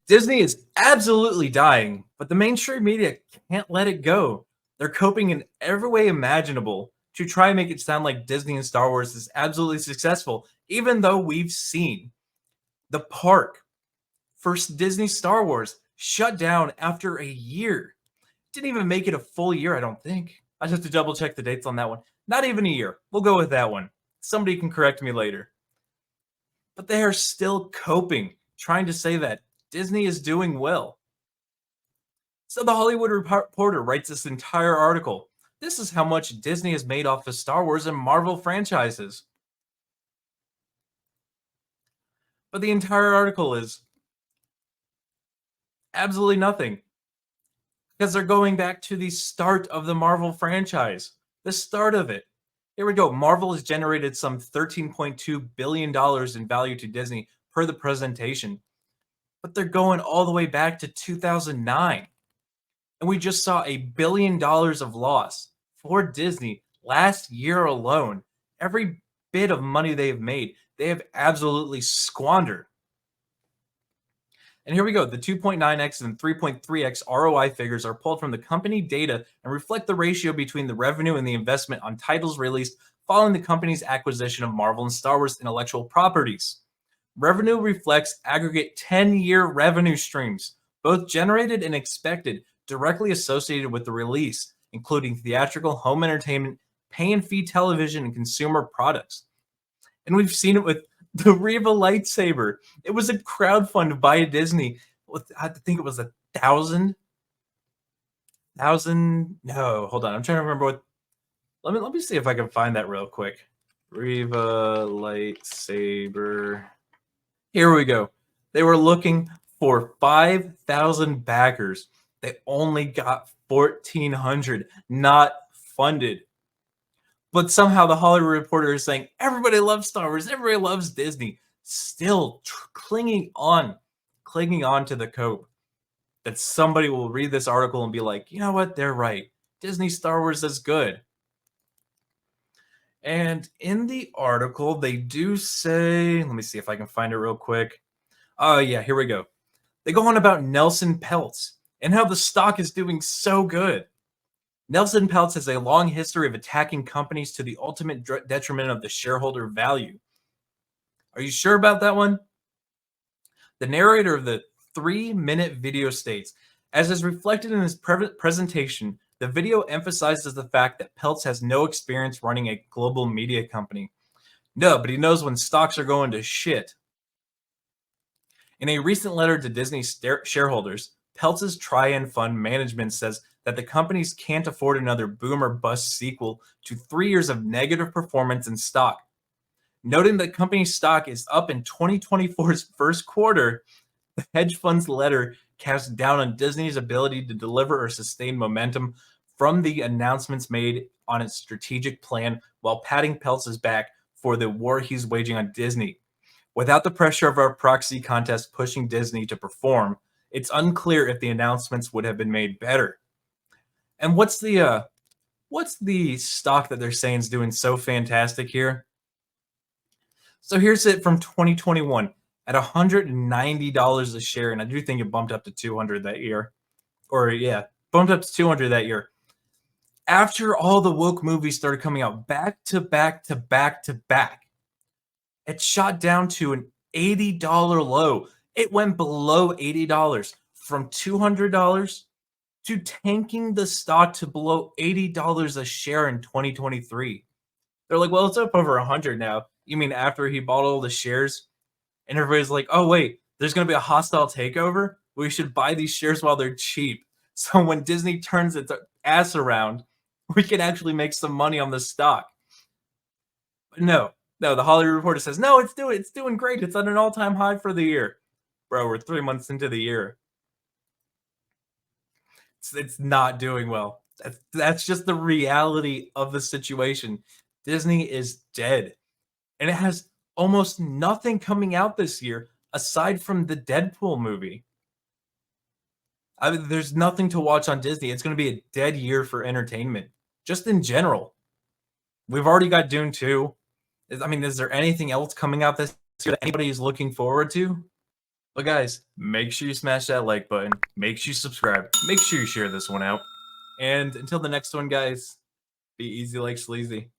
Disney is absolutely dying, but the mainstream media can't let it go. They're coping in every way imaginable to try and make it sound like Disney and Star Wars is absolutely successful, even though we've seen the park first Disney Star Wars shut down after a year. Didn't even make it a full year, I don't think. I just have to double check the dates on that one. Not even a year. We'll go with that one. Somebody can correct me later. But they are still coping, trying to say that Disney is doing well. So the Hollywood Reporter writes this entire article. This is how much Disney has made off of Star Wars and Marvel franchises. But the entire article is absolutely nothing because they're going back to the start of the Marvel franchise. The start of it. Here we go. Marvel has generated some $13.2 billion in value to Disney per the presentation. But they're going all the way back to 2009. And we just saw $1 billion of loss for Disney last year alone. Every bit of money they've made, they have absolutely squandered. And here we go. The 2.9x and 3.3x ROI figures are pulled from the company data and reflect the ratio between the revenue and the investment on titles released following the company's acquisition of Marvel and Star Wars intellectual properties. Revenue reflects aggregate 10-year revenue streams, both generated and expected, directly associated with the release, including theatrical, home entertainment, pay and fee television, and consumer products. And we've seen it with the Reva lightsaber. It was a crowdfund by Disney. I think it was 1,000. No, hold on. I'm trying to remember what. Let me see if I can find that real quick. Reva lightsaber. Here we go. They were looking for 5,000 backers. They only got 1,400, not funded. But somehow the Hollywood Reporter is saying everybody loves Star Wars, everybody loves Disney, still clinging on to the cope that somebody will read this article and be like, you know what, they're right. Disney Star Wars is good. And in the article, they do say, let me see if I can find it real quick. Oh, yeah, here we go. They go on about Nelson Peltz and how the stock is doing so good. Nelson Peltz has a long history of attacking companies to the ultimate detriment of the shareholder value. Are you sure about that one? The narrator of the 3-minute video states, as is reflected in his presentation, the video emphasizes the fact that Peltz has no experience running a global media company. No, but he knows when stocks are going to shit. In a recent letter to Disney shareholders, Peltz's Trian Fund Management says that the companies can't afford another boom or bust sequel to 3 years of negative performance in stock. Noting that company stock is up in 2024's first quarter, the hedge fund's letter cast doubt on Disney's ability to deliver or sustain momentum from the announcements made on its strategic plan while patting Peltz's back for the war he's waging on Disney. Without the pressure of our proxy contest pushing Disney to perform, it's unclear if the announcements would have been made better. And what's the stock that they're saying is doing so fantastic here? So here's it from 2021 at $190 a share, and I do think it bumped up to 200 that year. Or yeah, bumped up to 200 that year. After all the woke movies started coming out back to back to back to back, it shot down to an $80 low. It went below $80 from $200 to tanking the stock to below $80 a share in 2023. They're like, well, it's up over 100 now. You mean after he bought all the shares? And everybody's like, oh, wait, there's going to be a hostile takeover? We should buy these shares while they're cheap. So when Disney turns its ass around, we can actually make some money on the stock. But no, the Hollywood Reporter says, no, it's doing great. It's at an all-time high for the year. Bro, we're 3 months into the year. It's not doing well. That's just the reality of the situation. Disney is dead. And it has almost nothing coming out this year aside from the Deadpool movie. I mean, there's nothing to watch on Disney. It's going to be a dead year for entertainment, just in general. We've already got Dune 2. I mean, is there anything else coming out this year that anybody is looking forward to? But guys, make sure you smash that like button. Make sure you subscribe. Make sure you share this one out. And until the next one, guys, be easy like sleazy.